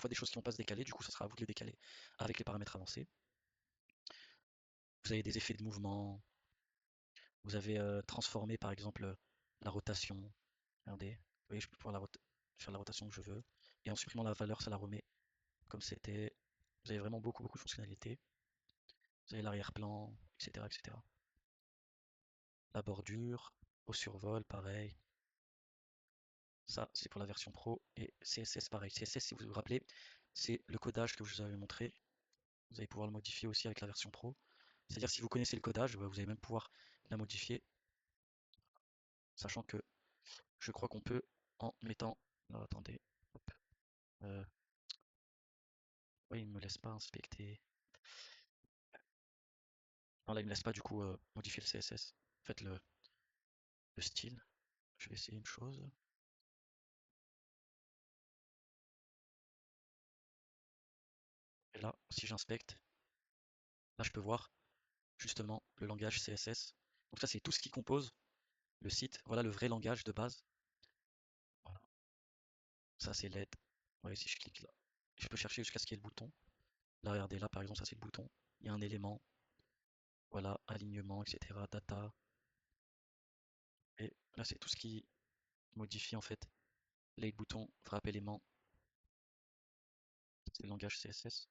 parfois des choses qui vont pas se décaler, du coup ça sera à vous de les décaler avec les paramètres avancés. Vous avez des effets de mouvement, vous avez transformé par exemple la rotation. Regardez, vous voyez, je peux pouvoir faire la rotation que je veux. Et en supprimant la valeur, ça la remet comme c'était. Vous avez vraiment beaucoup de fonctionnalités. Vous avez l'arrière-plan, etc., etc. La bordure, au survol, pareil. Ça, c'est pour la version pro. Et CSS, pareil. CSS, si vous vous rappelez, c'est le codage que je vous avais montré. Vous allez pouvoir le modifier aussi avec la version pro. C'est-à-dire si vous connaissez le codage, vous allez même pouvoir la modifier. Sachant que je crois qu'on peut en mettant... Non, attendez. Hop. Oui, il me laisse pas inspecter. Non, là, il me laisse pas du coup modifier le CSS. En fait, le style. Je vais essayer une chose. Et là, si j'inspecte, là, je peux voir justement le langage CSS. Donc ça, c'est tout ce qui compose le site. Voilà le vrai langage de base. Voilà. Ça, c'est l'aide. Ouais, si je clique là, je peux chercher jusqu'à ce qu'il y ait le bouton. Là, regardez, là, par exemple, ça, c'est le bouton. Il y a un élément. Voilà, alignement, etc. Data. Et là, c'est tout ce qui modifie en fait les boutons, frappe élément. C'est le langage CSS.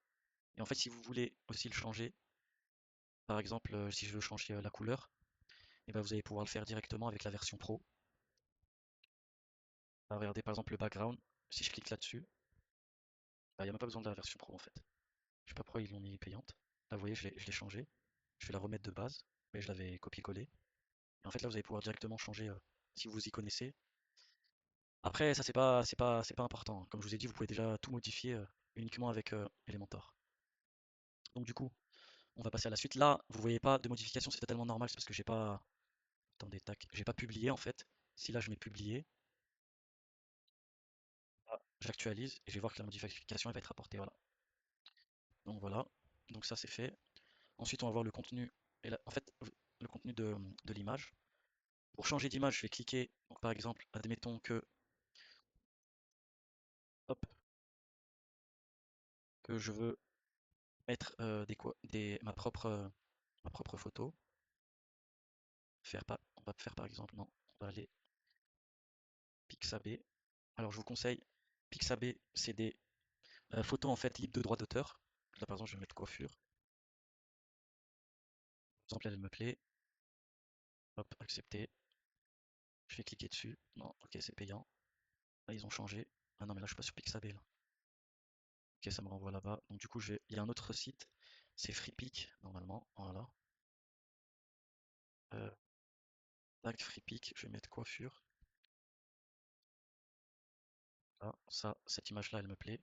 Et en fait, si vous voulez aussi le changer, par exemple, si je veux changer la couleur, et ben vous allez pouvoir le faire directement avec la version pro. Là, regardez par exemple le background. Si je clique là-dessus, il n'y a même pas besoin de la version pro en fait. Je sais pas pourquoi ils l'ont mis payante. Là, vous voyez, je l'ai changé. Je vais la remettre de base, mais je l'avais copié-collé. Et en fait, là, vous allez pouvoir directement changer si vous y connaissez. Après, ça, c'est pas important. Comme je vous ai dit, vous pouvez déjà tout modifier uniquement avec Elementor. Donc, du coup, on va passer à la suite. Là, vous voyez pas de modification, c'est totalement normal. C'est parce que j'ai pas. Attendez, tac. J'ai pas publié en fait. Si là, je mets publié, j'actualise et je vais voir que la modification elle va être apportée. Voilà. Donc, voilà. Donc, ça, c'est fait. Ensuite, on va voir le contenu. Et là, en fait, le contenu de l'image. Pour changer d'image, je vais cliquer. Donc, par exemple, admettons que, hop, que je veux mettre ma propre photo. On va faire par exemple, non, on va aller Pixabay. Alors, je vous conseille, Pixabay, c'est des photos en fait libres de droit d'auteur. Là, par exemple, je vais mettre coiffure. Par exemple, elle me plaît. Hop, accepter. Je vais cliquer dessus. Non, ok, c'est payant. Là, ils ont changé. Ah non, mais là, je suis pas sur Pixabay là. Ok, ça me renvoie là-bas. Donc, du coup, il y a un autre site. C'est FreePic, normalement. Voilà. Euh, Tac, FreePic, je vais mettre coiffure. Là, ça, cette image-là, elle me plaît.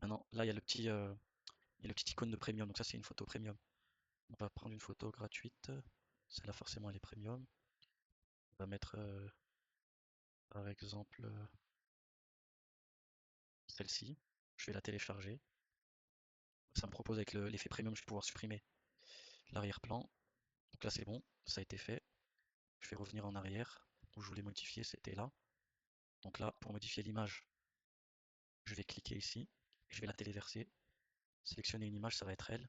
Maintenant, là, il y a le petit icône de premium. Donc ça, c'est une photo premium. On va prendre une photo gratuite. Celle-là, forcément, elle est premium. On va mettre, par exemple, celle-ci. Je vais la télécharger. Ça me propose avec l'effet premium, je vais pouvoir supprimer l'arrière-plan. Donc là, c'est bon, ça a été fait. Je vais revenir en arrière. Où je voulais modifier, c'était là. Donc là, pour modifier l'image, je vais cliquer ici. Je vais la téléverser. Sélectionner une image, ça va être elle.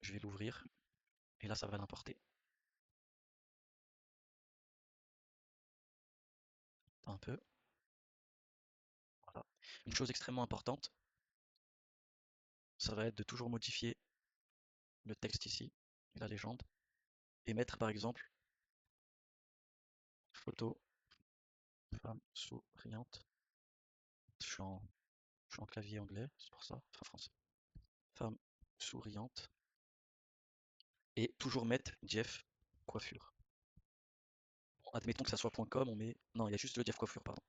Je vais l'ouvrir. Et là, ça va l'importer. Un peu. Voilà. Une chose extrêmement importante, ça va être de toujours modifier le texte ici, la légende, et mettre par exemple photo femme souriante. Je suis en, je suis en clavier anglais, c'est pour ça, enfin français. Femme souriante. Et toujours mettre Jeff coiffure. Bon, admettons que ça soit .com, on met. Non, il y a juste le Jeff coiffure, pardon.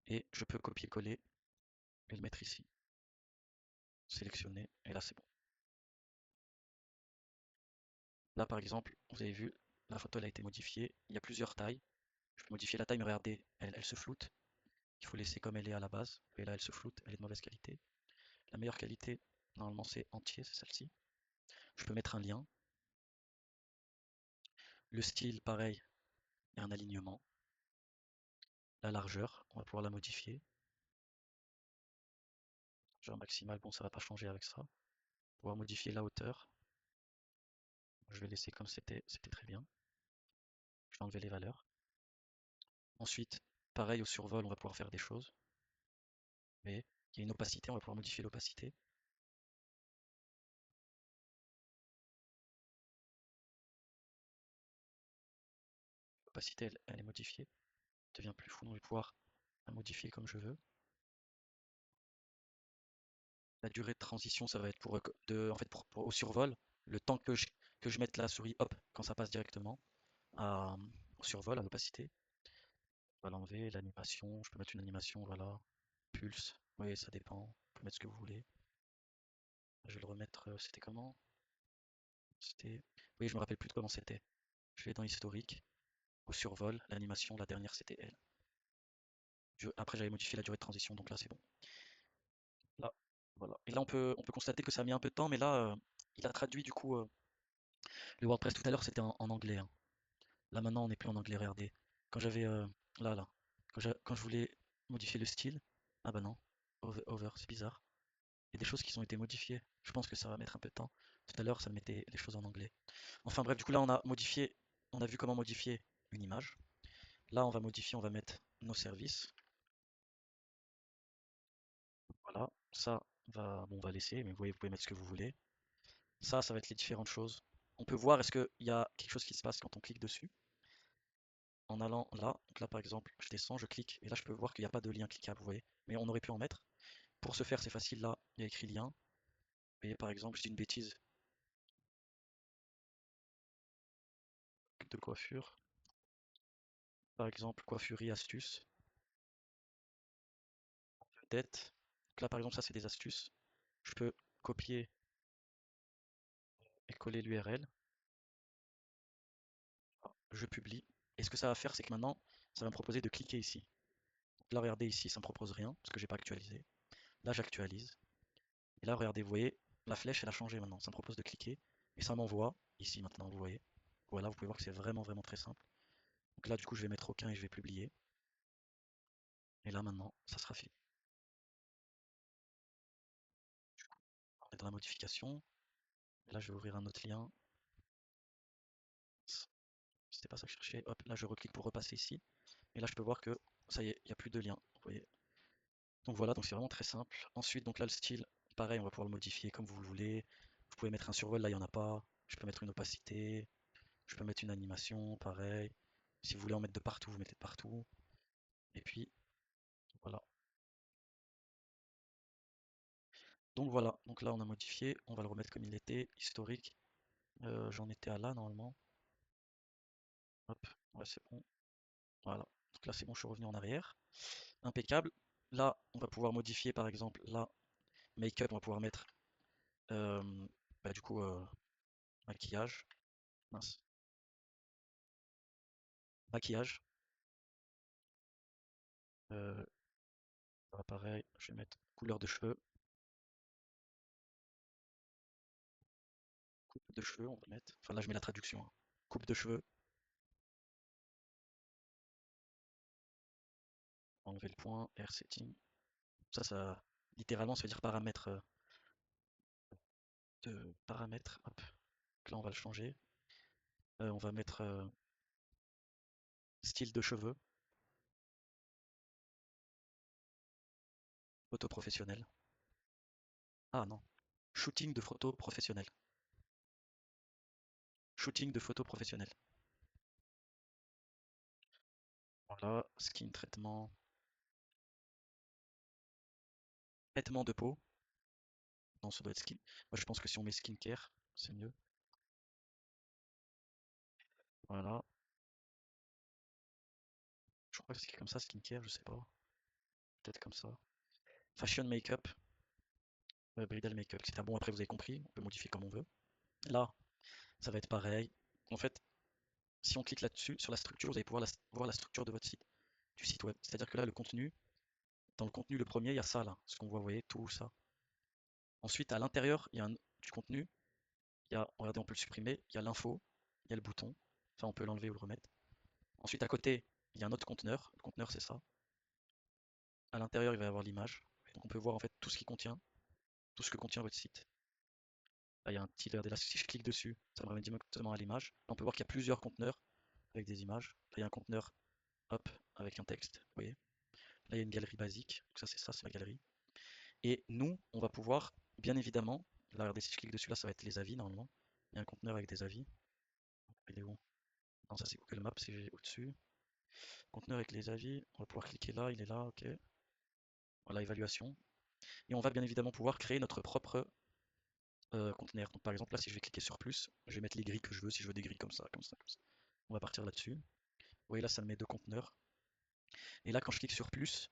Et je peux copier-coller et le mettre ici. Sélectionner, et là c'est bon. Là par exemple, vous avez vu, la photo elle a été modifiée. Il y a plusieurs tailles. Je peux modifier la taille, mais regardez, elle se floute. Il faut laisser comme elle est à la base. Et là, elle se floute, elle est de mauvaise qualité. La meilleure qualité, normalement, c'est entier, c'est celle-ci. Je peux mettre un lien. Le style, pareil, il y a un alignement. La largeur, on va pouvoir la modifier. largeur maximale, bon ça va pas changer avec ça. Pouvoir modifier la hauteur. Je vais laisser comme c'était très bien. Je vais enlever les valeurs. Ensuite, pareil au survol, on va pouvoir faire des choses. Mais il y a une opacité, on va pouvoir modifier l'opacité. L'opacité, elle est modifiée. Elle devient plus floue, donc je vais pouvoir la modifier comme je veux. La durée de transition, ça va être en fait, au survol, le temps que je mette la souris, hop, quand ça passe directement au survol, à l'opacité. On va l'enlever, l'animation, je peux mettre une animation, voilà. Pulse, oui, ça dépend, vous pouvez mettre ce que vous voulez. Je vais le remettre, c'était comment? C'était. Oui, je me rappelle plus de comment c'était. Je vais dans historique, au survol, l'animation, la dernière c'était elle. Après j'avais modifié la durée de transition, donc là c'est bon. Là, voilà. Et là on peut constater que ça a mis un peu de temps, mais là il a traduit du coup le WordPress tout à l'heure c'était en anglais, hein. Là maintenant on n'est plus en anglais, regardez. Quand j'avais là, quand je voulais modifier le style, ah bah non, over, c'est bizarre. Il y a des choses qui ont été modifiées. Je pense que ça va mettre un peu de temps. Tout à l'heure ça mettait les choses en anglais. Enfin bref, du coup là on a vu comment modifier une image. Là, on va modifier, on va mettre nos services. Voilà, ça bon, on va laisser, mais vous voyez, vous pouvez mettre ce que vous voulez. Ça va être les différentes choses. On peut voir est-ce qu'il y a quelque chose qui se passe quand on clique dessus. En allant là, donc là par exemple, je descends, je clique, et là je peux voir qu'il n'y a pas de lien cliquable, vous voyez. Mais on aurait pu en mettre. Pour ce faire, c'est facile, là, il y a écrit lien. Et par exemple, je dis une bêtise de coiffure. Par exemple, coiffurie astuce, vedette. Donc là par exemple, ça c'est des astuces. Je peux copier et coller l'URL. Je publie. Et ce que ça va faire, c'est que maintenant, ça va me proposer de cliquer ici. Donc là, regardez ici, ça ne me propose rien, parce que j'ai pas actualisé. Là, j'actualise. Et là, regardez, vous voyez, la flèche, elle a changé maintenant. Ça me propose de cliquer. Et ça m'envoie ici maintenant, vous voyez. Voilà, vous pouvez voir que c'est vraiment, vraiment très simple. Donc là, du coup, je vais mettre aucun et je vais publier. Et là, maintenant, ça sera fait. On est dans la modification. Et là, je vais ouvrir un autre lien. C'était pas ça que je cherchais. Hop, là, je reclique pour repasser ici. Et là, je peux voir que ça y est, il n'y a plus de lien. Vous voyez. Donc voilà, donc c'est vraiment très simple. Ensuite, donc là, le style, pareil, on va pouvoir le modifier comme vous le voulez. Vous pouvez mettre un survol, là, il n'y en a pas. Je peux mettre une opacité. Je peux mettre une animation, pareil. Si vous voulez en mettre de partout, vous mettez de partout. Et puis, voilà. Donc voilà, donc là, on a modifié. On va le remettre comme il était, historique. J'en étais à là, normalement. Hop, ouais, c'est bon. Voilà. Donc là, c'est bon, je suis revenu en arrière. Impeccable. Là, on va pouvoir modifier, par exemple, là, make-up, on va pouvoir mettre, euh, du coup, maquillage. Mince. Maquillage. Euh, pareil, je vais mettre couleur de cheveux. Coupe de cheveux, on va mettre. Enfin là, je mets la traduction, hein. Coupe de cheveux. Enlever le point. Air setting. Ça, littéralement, ça veut dire paramètre. De paramètres. Hop. Donc là, on va le changer. On va mettre style de cheveux. Photo professionnelle. Ah non. Shooting de photo professionnelle. Shooting de photo professionnelle. Voilà. Skin traitement. Traitement de peau. Non, ça doit être skin. Moi, je pense que si on met skincare, c'est mieux. Voilà. Je crois que c'est comme ça, skincare, je sais pas. Peut-être comme ça. Fashion makeup. Bridal makeup, etc. Bon, après, vous avez compris. On peut modifier comme on veut. Là, ça va être pareil. En fait, si on clique là-dessus, sur la structure, vous allez pouvoir voir la structure de votre site, du site web. C'est-à-dire que là, le contenu, dans le contenu, le premier, il y a ça là, ce qu'on voit, vous voyez, tout ça. Ensuite, à l'intérieur, il y a du contenu. Regardez, on peut le supprimer. Il y a l'info, il y a le bouton. Enfin, on peut l'enlever ou le remettre. Ensuite, à côté, il y a un autre conteneur. Le conteneur, c'est ça. À l'intérieur, il va y avoir l'image. Donc, on peut voir en fait tout ce qui contient. tout ce que contient votre site. Là, il y a un petit, regardez là, si je clique dessus, ça me ramène directement à l'image. On peut voir qu'il y a plusieurs conteneurs avec des images. Là, il y a un conteneur, hop, avec un texte, vous voyez. Là, il y a une galerie basique, donc ça, c'est ma galerie. Et nous, on va pouvoir, bien évidemment, là, regardez, si je clique dessus, là, ça va être les avis, normalement. Il y a un conteneur avec des avis. Il est où? Non, ça, c'est Google Maps, c'est au-dessus. Conteneur avec les avis, on va pouvoir cliquer là, il est là, ok. Voilà, évaluation. Et on va bien évidemment pouvoir créer notre propre conteneur. Donc, par exemple, là, si je vais cliquer sur plus, je vais mettre les grilles que je veux, si je veux des grilles comme ça, comme ça, comme ça. On va partir là-dessus. Vous voyez, là, ça me met deux conteneurs. Et là, quand je clique sur plus,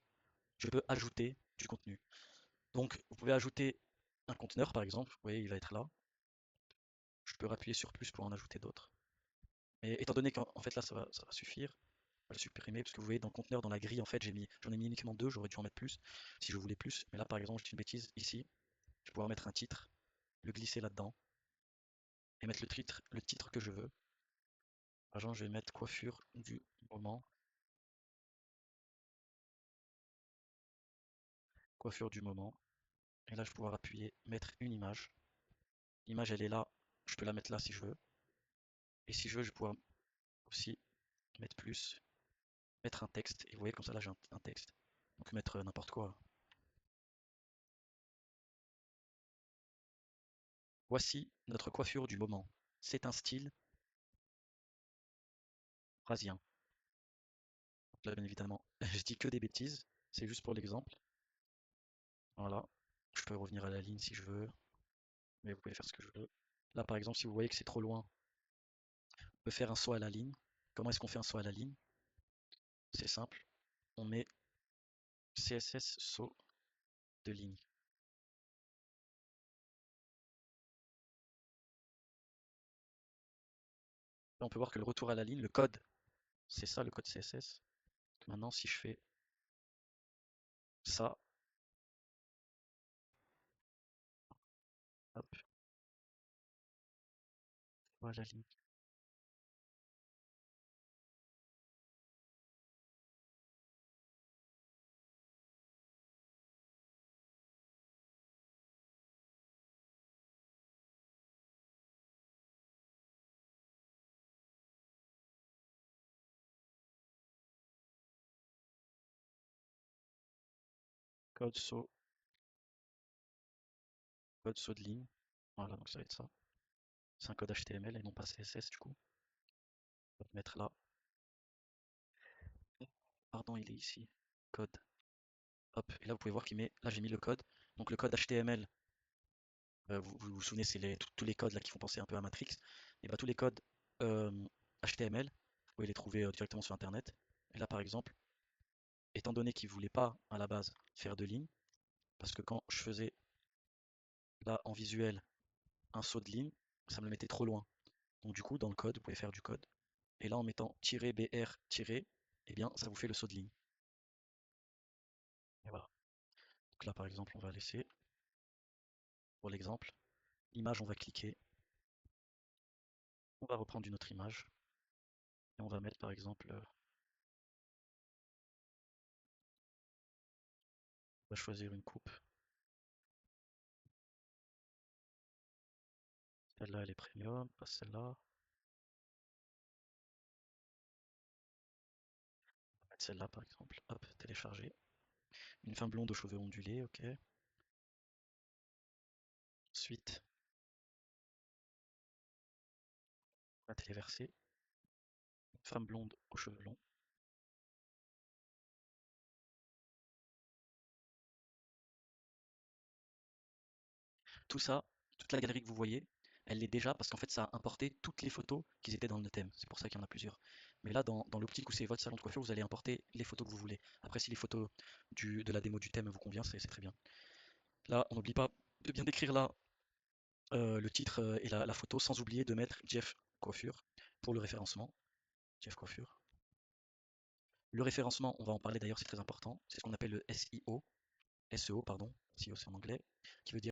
je peux ajouter du contenu. Donc, vous pouvez ajouter un conteneur, par exemple. Vous voyez, il va être là. Je peux appuyer sur plus pour en ajouter d'autres. Mais étant donné qu'en fait, là, ça va suffire. Je vais le supprimer parce que vous voyez, dans le conteneur, dans la grille, en fait, j'en ai mis uniquement deux. J'aurais dû en mettre plus si je voulais plus. Mais là, par exemple, je dis une bêtise. Ici, je vais pouvoir mettre un titre, le glisser là-dedans et mettre le titre que je veux. Par exemple, je vais mettre coiffure du moment. Coiffure du moment. Et là, je vais pouvoir appuyer, mettre une image. L'image, elle est là. Je peux la mettre là si je veux. Et si je veux, je vais pouvoir aussi mettre plus, mettre un texte. Et vous voyez, comme ça, là, j'ai un texte. Donc, mettre n'importe quoi. Voici notre coiffure du moment. C'est un style rasien. Donc là, bien évidemment, je dis que des bêtises. C'est juste pour l'exemple. Voilà. Je peux revenir à la ligne si je veux. Mais vous pouvez faire ce que je veux. Là, par exemple, si vous voyez que c'est trop loin, on peut faire un saut à la ligne. Comment est-ce qu'on fait un saut à la ligne? C'est simple. On met CSS saut de ligne. Là, on peut voir que le retour à la ligne, le code, c'est ça le code CSS. Maintenant, si je fais ça, hop, voilà la ligne. Code saut, code saut de ligne. Voilà, donc ça va être ça. C'est un code HTML et non pas CSS du coup. On va le mettre là. Pardon, il est ici. Code. Hop, et là vous pouvez voir qu'il met. Là j'ai mis le code. Donc le code HTML, vous souvenez, c'est tous les codes là qui font penser un peu à Matrix. Et bah tous les codes euh, HTML, vous pouvez les trouver directement sur internet. Et là par exemple, étant donné qu'il ne voulait pas à la base faire de ligne, parce que quand je faisais là en visuel un saut de ligne, ça me le mettait trop loin. Donc du coup, dans le code, vous pouvez faire du code. Et là, en mettant "-br", eh bien, ça vous fait le saut de ligne. Et voilà. Donc là, par exemple, on va laisser, pour l'exemple, image, on va cliquer. On va reprendre une autre image. Et on va mettre, par exemple, on va choisir une coupe. Celle-là, elle est premium, pas celle-là. On va mettre celle-là, par exemple. Hop, télécharger. Une femme blonde aux cheveux ondulés, ok. Ensuite, on va téléverser. Une femme blonde aux cheveux longs. Tout ça, toute la galerie que vous voyez, elle l'est déjà parce qu'en fait ça a importé toutes les photos qui étaient dans le thème. C'est pour ça qu'il y en a plusieurs. Mais là, dans l'optique où c'est votre salon de coiffure, vous allez importer les photos que vous voulez. Après, si les photos de la démo du thème vous convient, c'est très bien. Là, on n'oublie pas de bien décrire là le titre et la photo sans oublier de mettre Jeff Coiffure pour le référencement. Jeff Coiffure. Le référencement, on va en parler d'ailleurs, c'est très important. C'est ce qu'on appelle le SEO. SEO, pardon. SEO, c'est en anglais. Qui veut dire